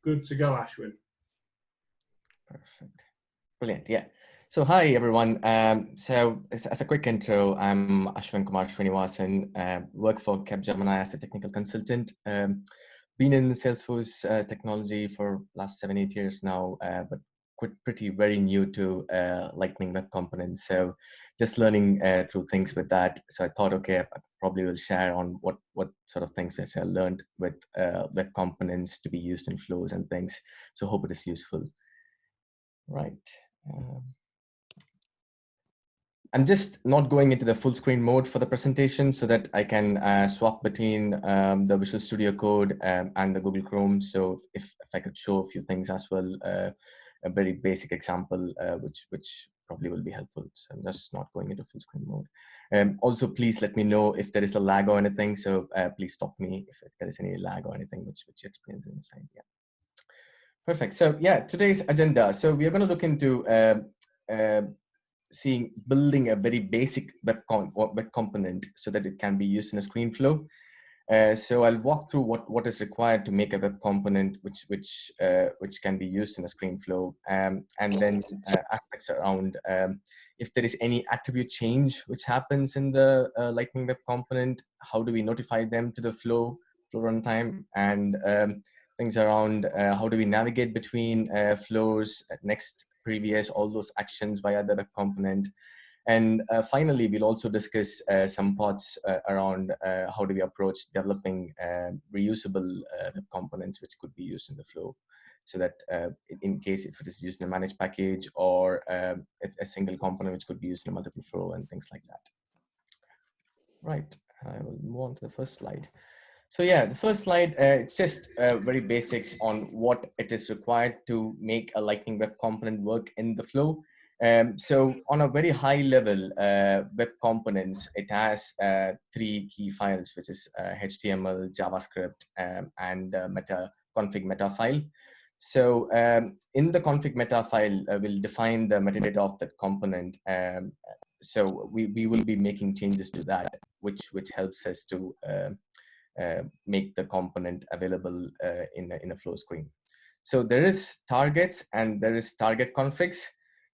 good to go, Ashwin. Perfect. Brilliant. Yeah. So hi, everyone. So as a quick intro, I'm Ashwin Kumar Srinivasan, work for Capgemini as a technical consultant. Been in Salesforce technology for last 7-8 years now, but pretty very new to Lightning Web Components. So just learning through things with that. So I thought, okay, I probably will share on what sort of things that I learned with web components to be used in flows and things. So hope it is useful. Right. I'm just not going into the full screen mode for the presentation so that I can swap between the Visual Studio Code and the Google Chrome. So if I could show a few things as well, a very basic example, which probably will be helpful. So I'm just not going into full screen mode. Also, please let me know if there is a lag or anything. So please stop me if there is any lag or anything which you experience in the side. Yeah. Perfect. So yeah, today's agenda. So we are going to look into building a very basic web component so that it can be used in a screen flow. So I'll walk through what is required to make a web component which can be used in a screen flow, and then aspects around if there is any attribute change which happens in the Lightning Web component, how do we notify them to the flow runtime, and things around how do we navigate between flows, next, previous, all those actions via the web component. And finally, we'll also discuss some parts around how do we approach developing reusable web components which could be used in the flow, so that in case if it is used in a managed package or a single component which could be used in a multiple flow and things like that. Right, I will move on to the first slide. So yeah, the first slide, it's just very basics on what it is required to make a Lightning Web component work in the flow. So on a very high level, web components, it has 3 key files, which is HTML, JavaScript, and config meta file. So in the config meta file, we'll define the metadata of that component. So we will be making changes to that, which helps us to make the component available in a flow screen. So there is targets and there is target configs.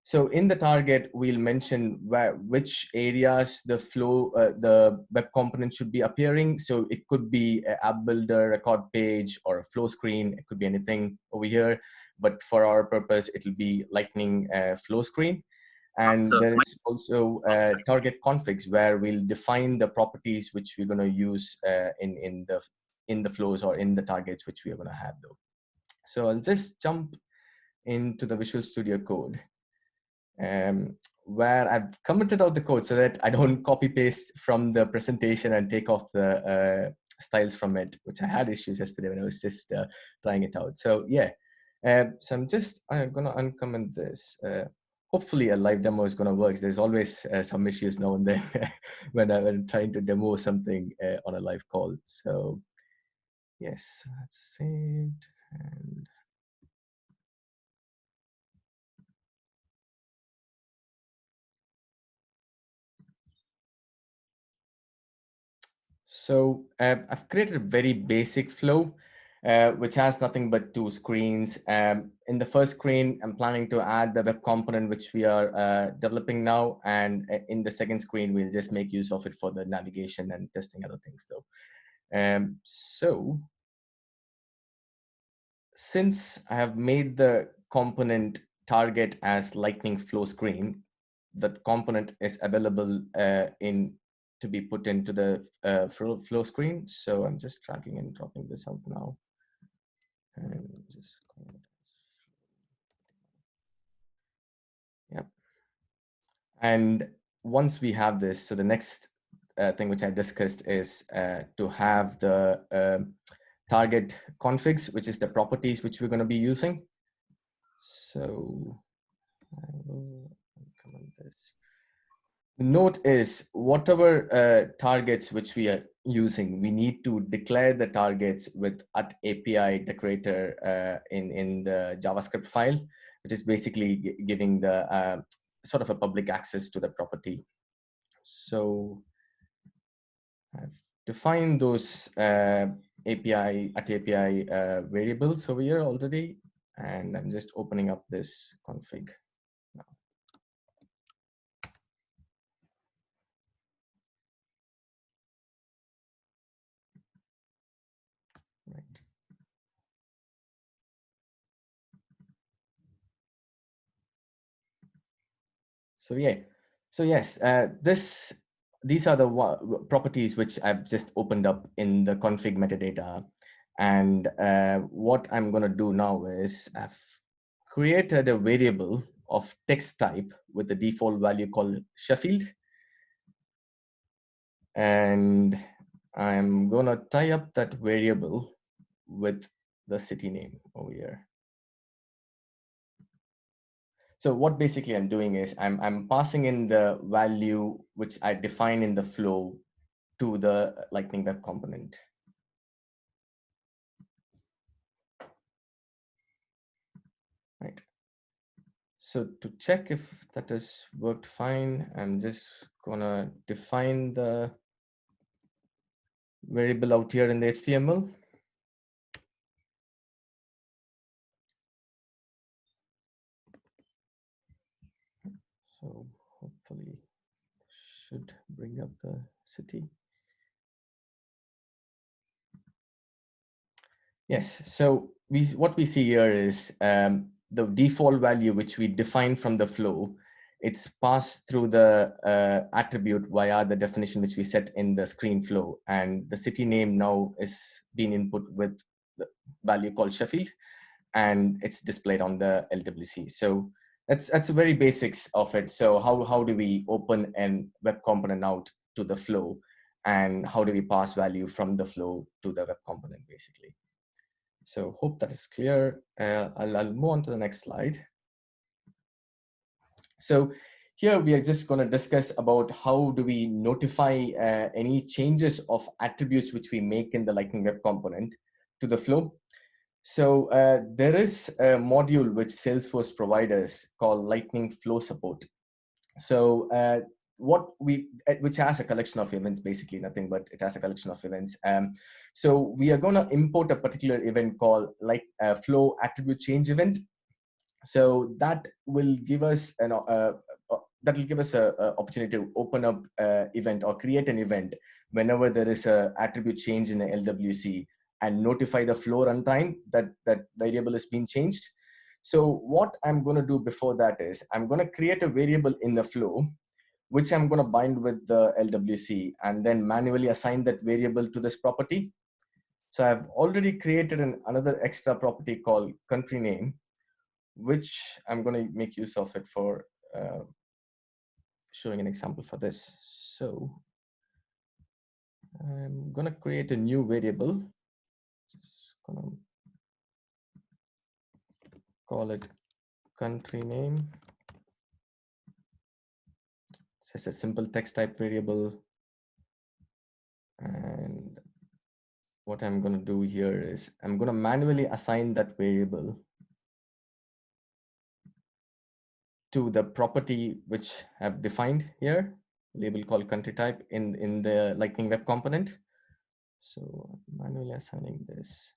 So in the target, we'll mention which areas the flow, the web component should be appearing. So it could be an app builder, record page, or a flow screen. It could be anything over here. But for our purpose, it will be Lightning flow screen. And there is also target configs where we'll define the properties which we're going to use in the flows or in the targets which we are going to have though. So I'll just jump into the Visual Studio Code where I've commented out the code so that I don't copy paste from the presentation and take off the styles from it, which I had issues yesterday when I was just trying it out. So yeah, so I'm going to uncomment this. Hopefully a live demo is going to work. There's always some issues now and then when I'm trying to demo something on a live call. So yes, that's saved. And so I've created a very basic flow, which has nothing but 2 screens. In the first screen, I'm planning to add the web component, which we are developing now. And in the second screen, we'll just make use of it for the navigation and testing other things though. So since I have made the component target as Lightning flow screen, that component is available to be put into the flow screen. So I'm just dragging and dropping this out now. And just yep. And once we have this, so the next thing which I discussed is to have the target configs, which is the properties which we're going to be using. So I will comment this. The note is whatever targets which we are using, we need to declare the targets with @API decorator in the JavaScript file, which is basically giving the sort of a public access to the property. So I've defined those API variables over here already, and I'm just opening up this config now. Right. So yeah, so yes, these are the properties which I've just opened up in the config metadata, and what I'm going to do now is I've created a variable of text type with the default value called Sheffield, and I'm going to tie up that variable with the city name over here. So what basically I'm doing is I'm passing in the value which I define in the flow to the Lightning Web component. Right. So to check if that has worked fine, I'm just gonna define the variable out here in the HTML. So hopefully should bring up the city. Yes, so what we see here is the default value which we define from the flow. It's passed through the attribute via the definition which we set in the screen flow, and the city name now is being input with the value called Sheffield, and it's displayed on the LWC. So that's the very basics of it. So how do we open an web component out to the flow, and how do we pass value from the flow to the web component basically? So hope that is clear. I'll move on to the next slide. So here we are just going to discuss about how do we notify any changes of attributes which we make in the Lightning Web component to the flow. So there is a module which Salesforce provides us called Lightning Flow Support. So which has a collection of events, basically nothing but it has a collection of events. So we are going to import a particular event called like flow attribute change event. So that will give us a opportunity to open up event or create an event whenever there is a attribute change in the LWC, and notify the flow runtime that that variable is being changed. So what I'm going to do before that is I'm going to create a variable in the flow, which I'm going to bind with the LWC and then manually assign that variable to this property. So I've already created another extra property called country name, which I'm going to make use of it for showing an example for this. So I'm going to create a new variable. Just going to call it country name. So it's a simple text type variable. And what I'm going to do here is I'm going to manually assign that variable to the property which I've defined here, label called country type in the Lightning Web component. So manually assigning this.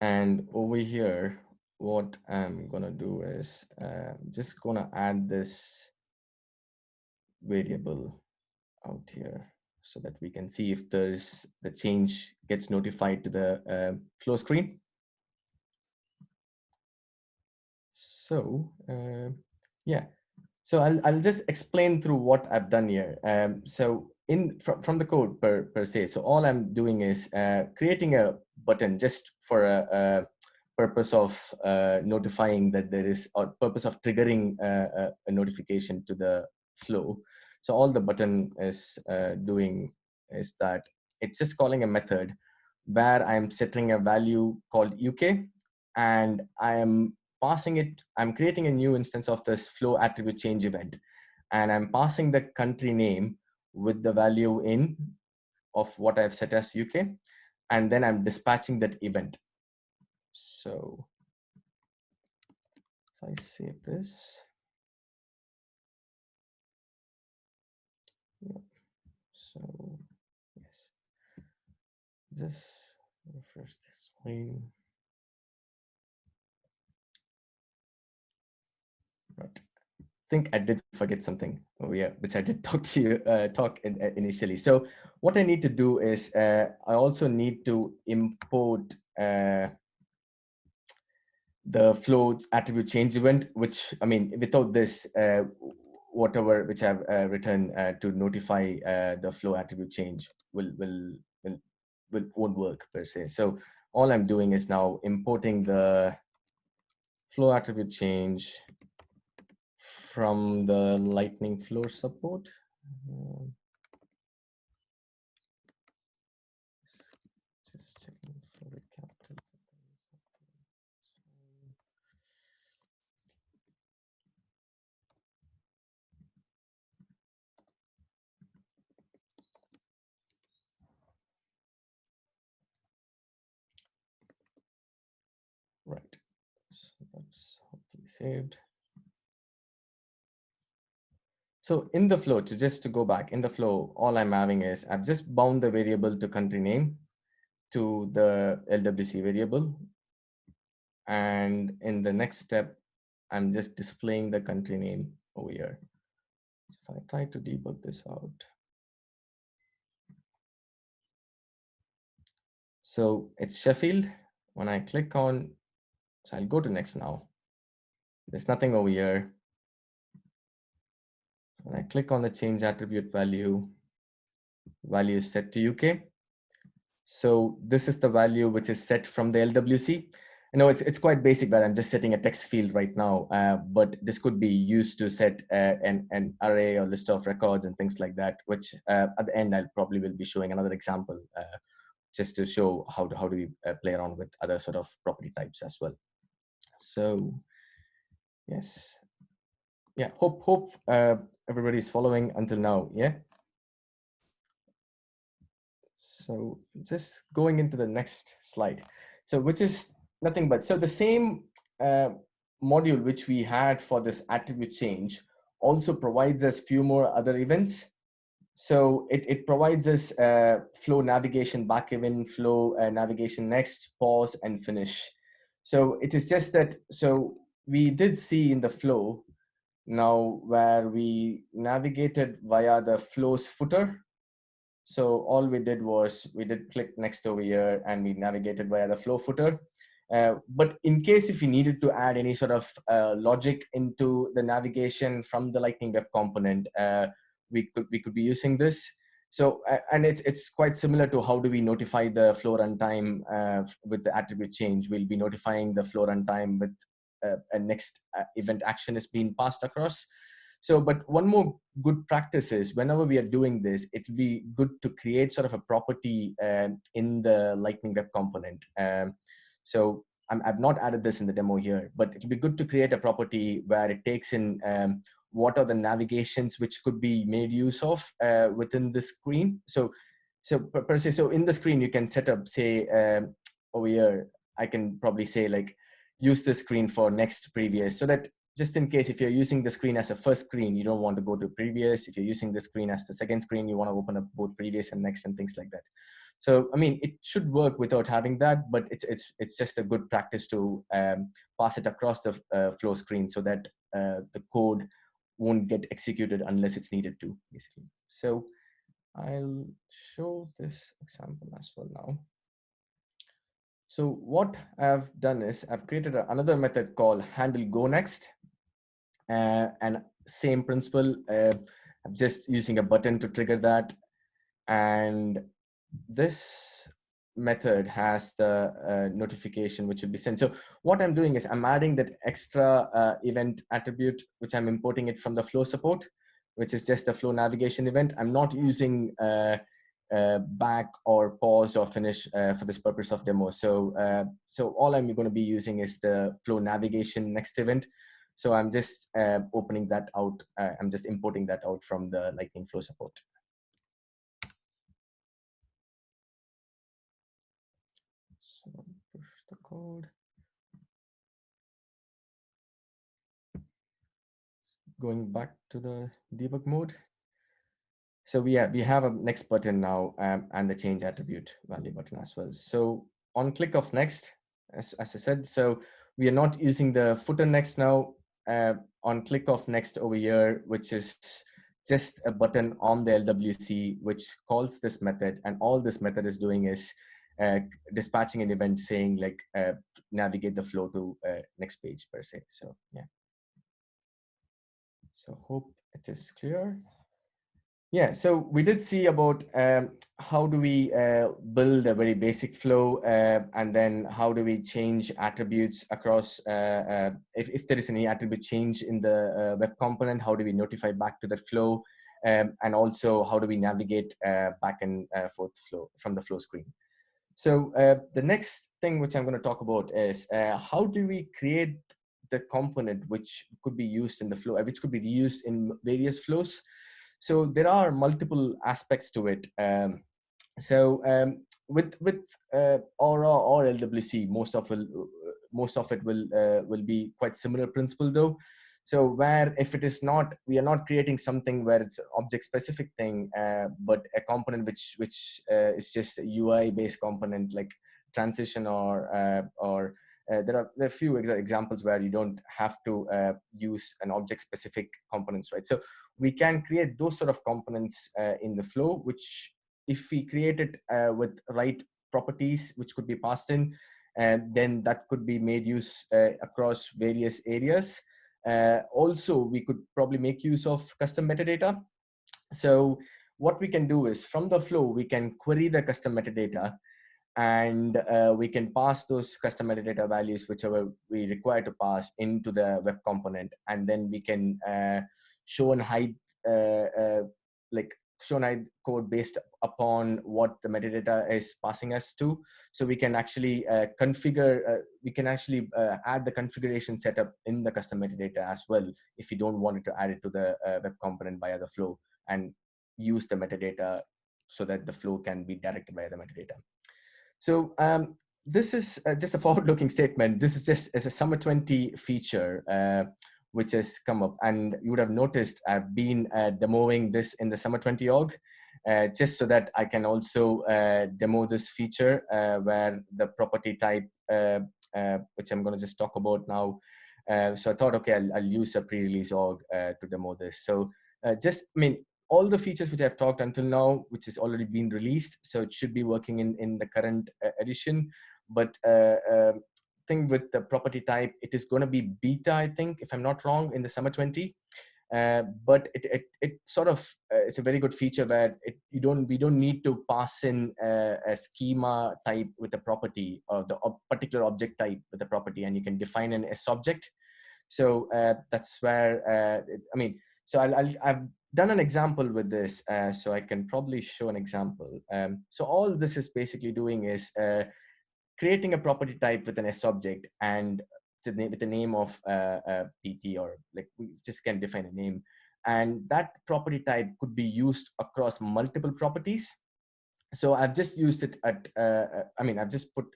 And over here, what I'm gonna do is just gonna add this variable out here so that we can see if there's the change gets notified to the flow screen. So yeah, so I'll just explain through what I've done here. So from the code per se, so all I'm doing is creating a button just for a purpose of notifying that there is, or purpose of triggering a notification to the flow. So all the button is doing is that it's just calling a method where I'm setting a value called UK, and I am passing it, I'm creating a new instance of this flow attribute change event, and I'm passing the country name with the value in of what I've set as UK, and then I'm dispatching that event. So if I save this, yeah. So yes, just refresh the screen. Right. I think I did forget something over here, which I did talk to you initially. So what I need to do is I also need to import the flow attribute change event, which I mean, without this, whatever which I've written to notify the flow attribute change will won't work per se. So all I'm doing is now importing the flow attribute change from the Lightning Flow support. Just checking for the capital. Right. So that's hopefully saved. So in the flow, just to go back in the flow, all I'm having is I've just bound the variable to country name to the LWC variable. And in the next step, I'm just displaying the country name over here. If I try to debug this out. So it's Sheffield. When I click on, so I'll go to next now. There's nothing over here. When I click on the change attribute value is set to UK. So this is the value which is set from the LWC. I know it's quite basic, but I'm just setting a text field right now. But this could be used to set an array or list of records and things like that, which at the end I'll probably will be showing another example just to show how do we play around with other sort of property types as well. So yes, yeah, hope everybody's following until now. Yeah. So just going into the next slide. So which is nothing but, so the same module which we had for this attribute change also provides us few more other events. So it provides us flow navigation back event, flow navigation next, pause, and finish. So it is just that, so we did see in the flow now where we navigated via the flows footer. So all we did was we did click next over here and we navigated via the flow footer. But in case if we needed to add any sort of logic into the navigation from the Lightning Web Component, we could be using this. So and it's quite similar to how do we notify the flow runtime with the attribute change. We'll be notifying the flow runtime with a next event action is being passed across. So, but one more good practice is whenever we are doing this, it'll be good to create sort of a property in the Lightning Web Component. So I've not added this in the demo here, but it'll be good to create a property where it takes in what are the navigations which could be made use of within the screen. So per se, so in the screen, you can set up, say, over here, I can probably say like, use the screen for next previous, so that just in case if you're using the screen as a first screen, you don't want to go to previous. If you're using the screen as the second screen, you want to open up both previous and next and things like that. So, I mean, it should work without having that, but it's just a good practice to pass it across the flow screen so that the code won't get executed unless it's needed to, basically. So I'll show this example as well now. So what I've done is I've created another method called handle go next. And same principle, I'm just using a button to trigger that. And this method has the notification which will be sent. So what I'm doing is I'm adding that extra event attribute, which I'm importing it from the flow support, which is just the flow navigation event. I'm not using back or pause or finish for this purpose of demo. So so all I'm going to be using is the flow navigation next event. So I'm just opening that out. I'm just importing that out from the Lightning Flow support. So push the code. Going back to the debug mode. So we have a next button now, and the change attribute value button as well. So on click of next, as I said, so we are not using the footer next now. On click of next over here, which is just a button on the LWC, which calls this method, and all this method is doing is uh, dispatching an event saying like navigate the flow to next page per se. So yeah, so hope it is clear. Yeah, so we did see about how do we build a very basic flow, and then how do we change attributes across, if there is any attribute change in the web component, how do we notify back to that flow, and also how do we navigate back and forth flow from the flow screen. So the next thing which I'm going to talk about is how do we create the component which could be used in the flow, which could be used in various flows. So there are multiple aspects to it. With Aura or LWC, most of it will be quite similar principle though. So where if it is not, we are not creating something where it's object specific thing, but a component which is just a UI based component like transition or there are a few examples where you don't have to use an object specific components, right? So we can create those sort of components in the flow, which if we create it with right properties which could be passed in, and then that could be made use across various areas. Also we could probably make use of custom metadata. So what we can do is from the flow we can query the custom metadata, and we can pass those custom metadata values whichever we require to pass into the web component, and then we can show and hide uh, uh, like show and hide code based upon what the metadata is passing us to. So we can actually configure, we can actually add the configuration setup in the custom metadata as well if you don't want it to add it to the web component via the flow, and use the metadata so that the flow can be directed by the metadata. So this is just a forward-looking statement. This is just as a Summer 20 feature, which has come up. And you would have noticed I've been demoing this in the Summer 20 org, just so that I can also demo this feature where the property type, which I'm going to just talk about now. So I thought, okay, I'll use a pre-release org to demo this. So I mean, all the features which I've talked until now, which has already been released, so it should be working in the current edition. But thing with the property type, it is going to be beta, I think, if I'm not wrong, in the Summer 20. But it sort of it's a very good feature where we don't need to pass in a schema type with the property, or the particular object type with the property, and you can define an S object. So that's where I mean, so I've done an example with this, so I can probably show an example. So all this is basically doing is creating a property type with an S object, and with the name of PT, or like we just can define a name, and that property type could be used across multiple properties. So I've just used it at I mean, I've just put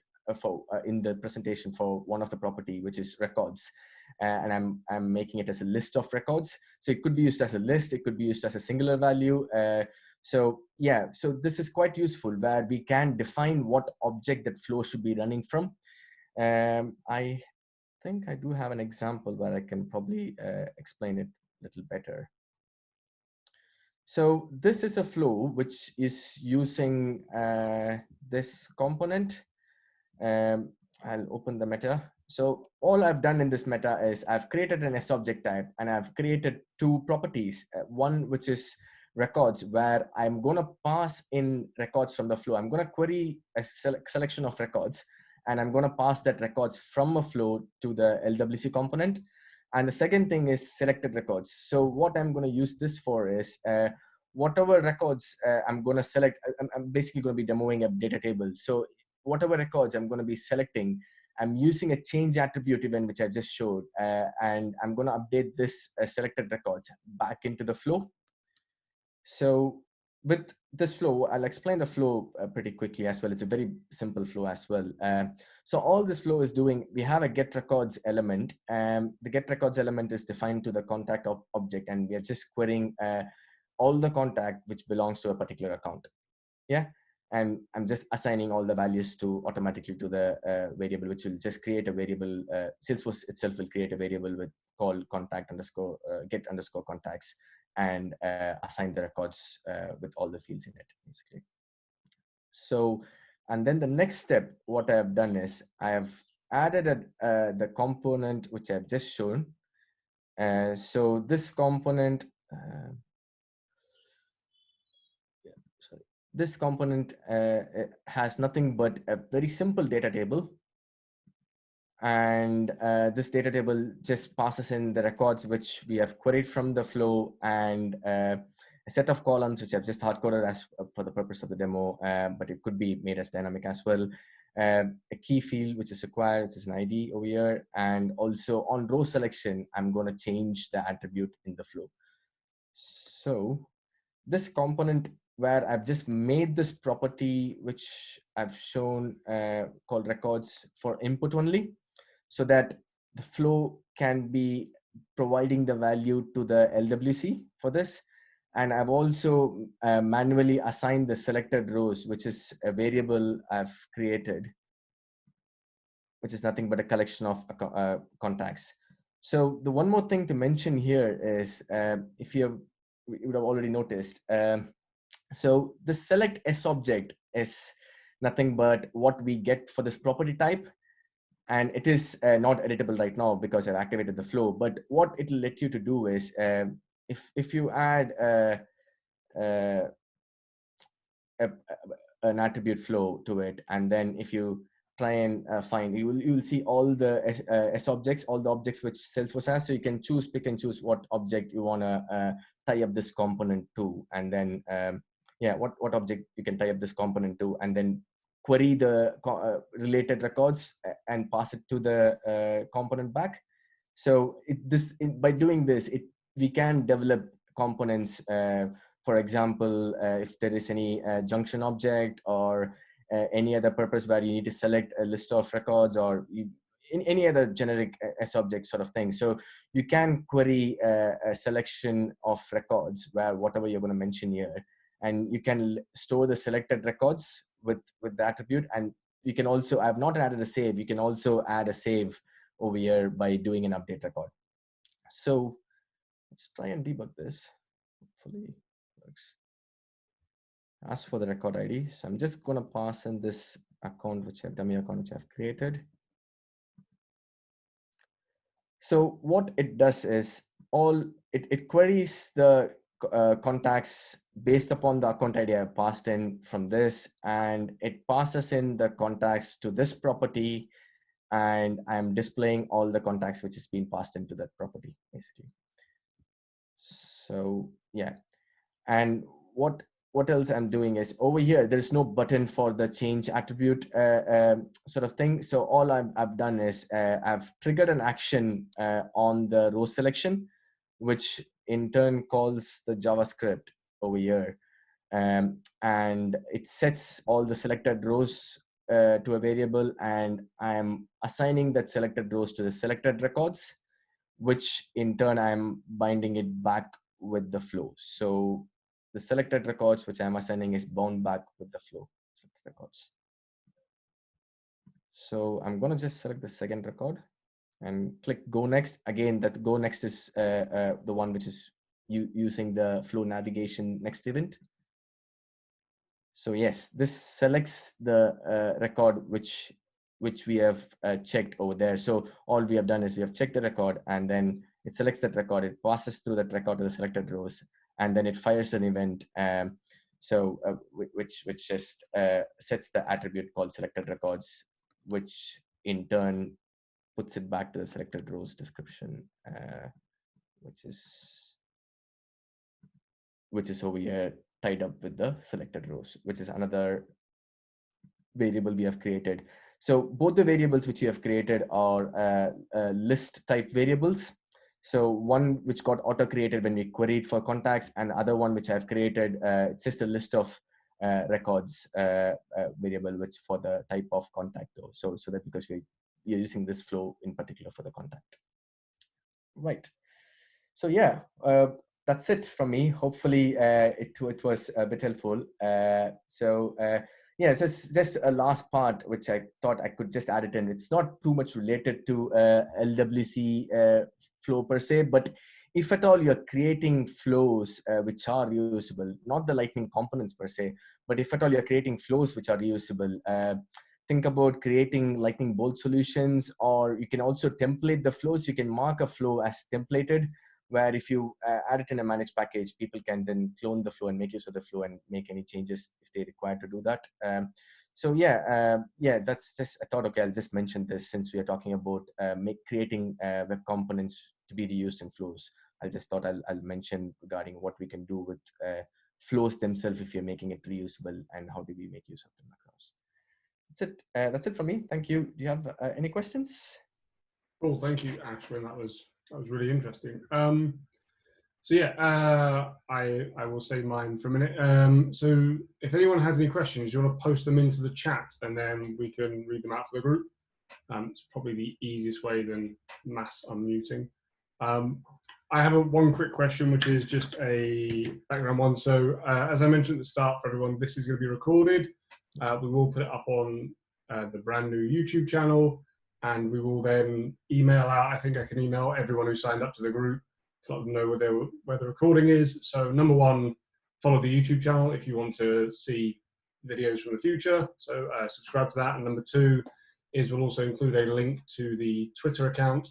for in the presentation for one of the property, which is records, and I'm making it as a list of records. So it could be used as a list, it could be used as a singular value. So yeah, so this is quite useful where we can define what object that flow should be running from. I think I do have an example where I can probably explain it a little better. So this is a flow which is using this component. I'll open the meta. So all I've done in this meta is I've created an S object type, and I've created two properties. One which is records, where I'm going to pass in records from the flow. I'm going to query a selection of records, and I'm going to pass that records from a flow to the LWC component. And the second thing is selected records. So what I'm going to use this for is whatever records I'm going to select. I'm basically going to be demoing a data table. So whatever records I'm going to be selecting, I'm using a change attribute event, which I just showed, and I'm going to update this selected records back into the flow. So with this flow, I'll explain the flow pretty quickly as well. It's a very simple flow as well. So all this flow is doing, we have a get records element. The get records element is defined to the contact object, and we are just querying all the contact which belongs to a particular account. Yeah. And I'm just assigning all the values to automatically to the variable, which will just create a variable. Salesforce itself will create a variable with called contact underscore get underscore contacts, and assign the records with all the fields in it, basically. So, and then the next step, what I have done is I have added the component which I've just shown. So this component, sorry, this component has nothing but a very simple data table. And this data table just passes in the records which we have queried from the flow, and a set of columns which I've just hard coded as for the purpose of the demo, but it could be made as dynamic as well. A key field which is required, which is an ID over here, and also on row selection, I'm going to change the attribute in the flow. So this component where I've just made this property which I've shown called records for input only, so that the flow can be providing the value to the LWC for this. And I've also manually assigned the selected rows, which is a variable I've created, which is nothing but a collection of contacts. So the one more thing to mention here is, if you would have already noticed, so the select S object is nothing but what we get for this property type. And it is not editable right now because I've activated the flow. But what it will let you to do is, if you add uh, a, an attribute flow to it, and then if you try and find, you will see all the S objects, all the objects which Salesforce has. So you can pick and choose what object you want to tie up this component to, and then yeah, what object you can tie up this component to, and then query the related records and pass it to the component back. So by doing this, we can develop components. For example, if there is any junction object or any other purpose where you need to select a list of records, or in any other generic S object sort of thing. So you can query a selection of records where whatever you're going to mention here, and you can store the selected records with the attribute. And you can also, I've not added a save, you can also add a save over here by doing an update record. So let's try and debug this. Hopefully it works. Ask for the record ID. So I'm just going to pass in this account, dummy account, which I've created. So what it does is it queries the contacts based upon the account ID I passed in from this, and it passes in the contacts to this property, and I'm displaying all the contacts which is being passed into that property, basically. So yeah, and what else I'm doing is over here, there's no button for the change attribute sort of thing. So all I've done is I've triggered an action on the row selection, which in turn calls the JavaScript over here. And it sets all the selected rows to a variable, and I'm assigning that selected rows to the selected records, which in turn I'm binding it back with the flow. So the selected records which I'm assigning is bound back with the flow records. So I'm going to just select the second record and click go next. Again, that go next is the one which is using the flow navigation next event. So yes, this selects the record which we have checked over there. So all we have done is we have checked the record, and then it selects that record, it passes through that record to the selected rows, and then it fires an event. Which just sets the attribute called selected records, which in turn puts it back to the selected rows description, which is over here tied up with the selected rows, which is another variable we have created. So both the variables which we have created are list type variables. So one which got auto created when we queried for contacts, and other one which I've created, it's just a list of records variable, which for the type of contact though. So that because we're using this flow in particular for the contact. Right. So yeah, that's it from me. Hopefully, it was a bit helpful. Yeah, just a last part which I thought I could just add it in. It's not too much related to LWC flow per se, but if at all you're creating flows which are reusable, not the Lightning components per se, but if at all you're creating flows which are reusable, think about creating Lightning Bolt solutions, or you can also template the flows. You can mark a flow as templated, where if you add it in a managed package, people can then clone the flow and make use of the flow and make any changes if they require to do that. Yeah, that's just, I thought, okay, I'll just mention this since we are talking about creating web components to be reused in flows. I just thought I'll mention regarding what we can do with flows themselves if you're making it reusable, and how do we make use of them across. That's it. That's it from me. Thank you. Do you have any questions? Cool. Thank you, Ashwin. That was really interesting. So yeah, I will say mine for a minute. So if anyone has any questions, you want to post them into the chat, and then we can read them out for the group. It's probably the easiest way than mass unmuting. I have one quick question, which is just a background one. So as I mentioned at the start for everyone, this is going to be recorded. We will put it up on the brand new YouTube channel, and we will then email out. I think I can email everyone who signed up to the group to let them know where the recording is. So number one, follow the YouTube channel if you want to see videos from the future. So subscribe to that. And number two is we'll also include a link to the Twitter account.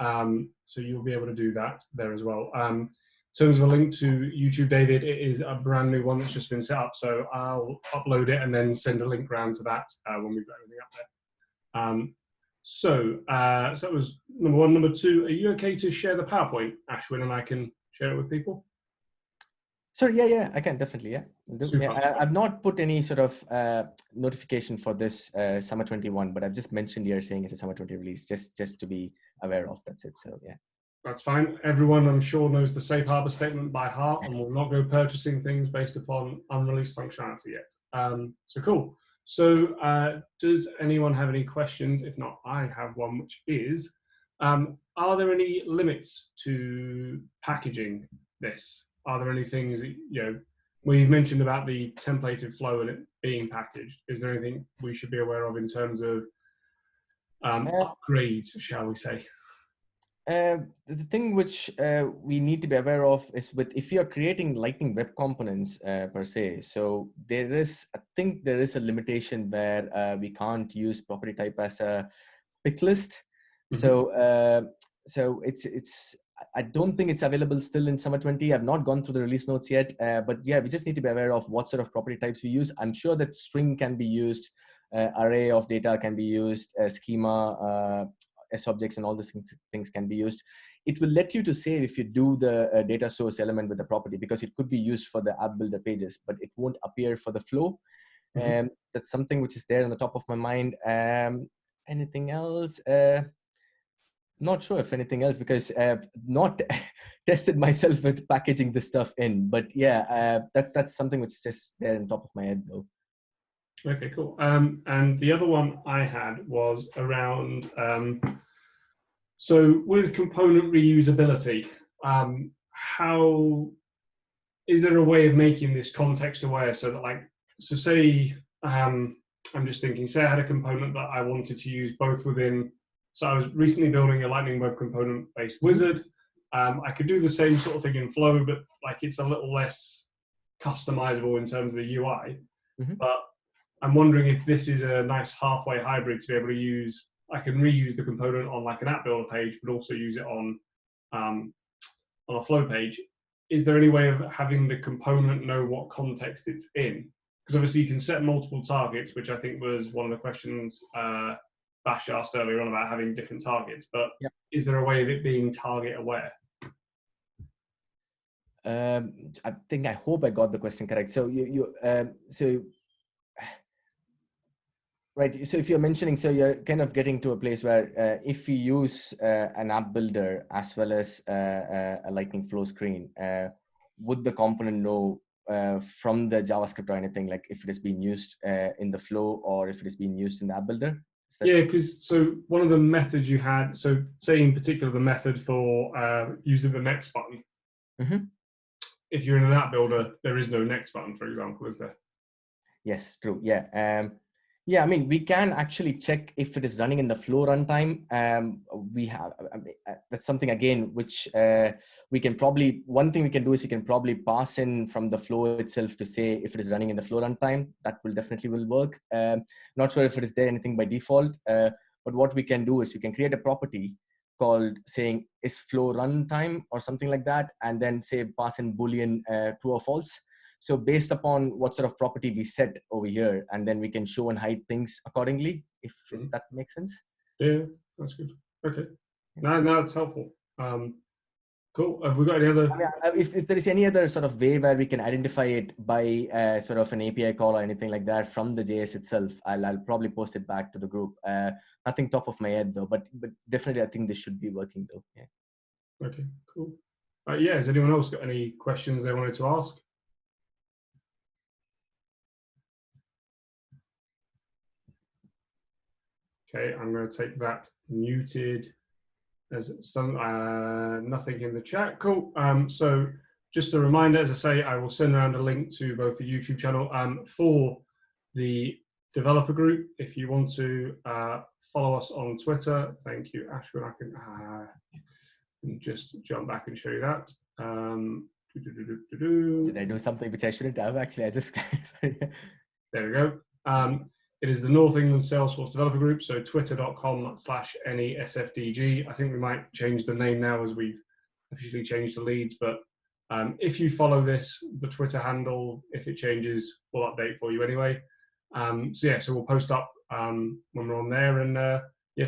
So you'll be able to do that there as well. In terms of a link to YouTube, David, it is a brand new one that's just been set up. So I'll upload it and then send a link round to that when we've got everything up there. So that was number one. Number two, are you okay to share the PowerPoint, Ashwin, and I can share it with people? Sorry, yeah, I can definitely, yeah. I've not put any sort of notification for this Summer 21, but I've just mentioned here saying it's a Summer 20 release, just to be aware of. That's it. So yeah. That's fine. Everyone, I'm sure, knows the safe harbor statement by heart and will not go purchasing things based upon unreleased functionality yet. So cool. So does anyone have any questions? If not, I have one, which is, are there any limits to packaging this? Are there any things that, we've mentioned about the templated flow and it being packaged? Is there anything we should be aware of in terms of upgrades, shall we say? The thing which we need to be aware of is if you're creating Lightning web components per se, so I think there is a limitation where we can't use property type as a pick list. Mm-hmm. So I don't think it's available still in Summer 20. I've not gone through the release notes yet, but yeah, we just need to be aware of what sort of property types we use. I'm sure that string can be used, array of data can be used, schema, SObjects, and all these things can be used. It will let you to save if you do the data source element with the property, because it could be used for the app builder pages, but it won't appear for the flow. Mm-hmm. That's something which is there on the top of my mind. Anything else? Not sure if anything else, because I've not tested myself with packaging this stuff in, but yeah, that's something which is just there on top of my head though. Okay, cool. And the other one I had was around, so with component reusability, how is there a way of making this context aware so that, so say, I'm just thinking, say I had a component that I wanted to use both within, so I was recently building a Lightning Web component-based wizard. I could do the same sort of thing in Flow, but it's a little less customizable in terms of the UI. Mm-hmm. But I'm wondering if this is a nice halfway hybrid to be able to use. I can reuse the component on an app builder page, but also use it on a Flow page. Is there any way of having the component know what context it's in? Because obviously you can set multiple targets, which I think was one of the questions Bash asked earlier on about having different targets. But yep. Is there a way of it being target aware? I hope I got the question correct. So right. So if you're mentioning, so you're kind of getting to a place where if you use an app builder as well as a Lightning Flow screen, would the component know from the JavaScript or anything, like if it is being used in the flow or if it is being used in the app builder? Yeah, because so one of the methods you had, so say in particular the method for using the next button, mm-hmm. if you're in an app builder, there is no next button, for example, is there? Yes, true. Yeah. Yeah, I mean, we can actually check if it is running in the flow runtime. We have, I mean, that's something again, which we can probably, one thing we can do is we can probably pass in from the flow itself to say if it is running in the flow runtime. That will definitely will work. Not sure if it is there anything by default, but what we can do is we can create a property called saying is flow runtime or something like that, and then say pass in Boolean true or false. So based upon what sort of property we set over here, and then we can show and hide things accordingly, if that makes sense. Yeah, that's good. Okay. No, that's helpful. Cool. Have we got any other? I mean, if there is any other sort of way where we can identify it by sort of an API call or anything like that from the JS itself, I'll probably post it back to the group. Nothing top of my head though, but definitely I think this should be working though. Yeah. Okay, cool. Yeah, has anyone else got any questions they wanted to ask? Okay, I'm going to take that muted as some nothing in the chat. Cool. So just a reminder, as I say, I will send around a link to both the YouTube channel for the developer group. If you want to follow us on Twitter, thank you, Ashwin. I can just jump back and show you that. Did I do something which I shouldn't have? Actually, I just sorry. There we go. It is the North England Salesforce Developer Group, so twitter.com/NESFDG. I think we might change the name now as we've officially changed the leads, but if you follow this, the Twitter handle, if it changes, we'll update for you anyway. So we'll post up when we're on there, and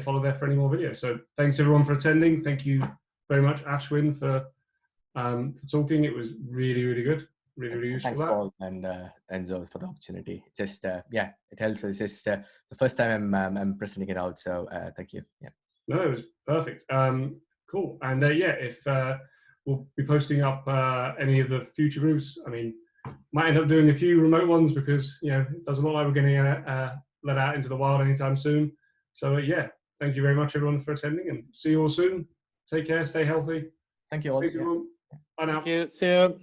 follow there for any more videos. So thanks everyone for attending. Thank you very much, Ashwin, for talking. It was really, really good. Really useful. Thanks, Paul and Enzo, for the opportunity. Just it helps. It's just the first time I'm presenting it out, so thank you. Yeah. No, it was perfect. Cool. And if we'll be posting up any of the future groups. I mean, might end up doing a few remote ones because it doesn't look like we're going to let out into the wild anytime soon. So thank you very much everyone for attending, and see you all soon. Take care. Stay healthy. Thank you all. Thanks everyone. Bye now. Thank you. See you.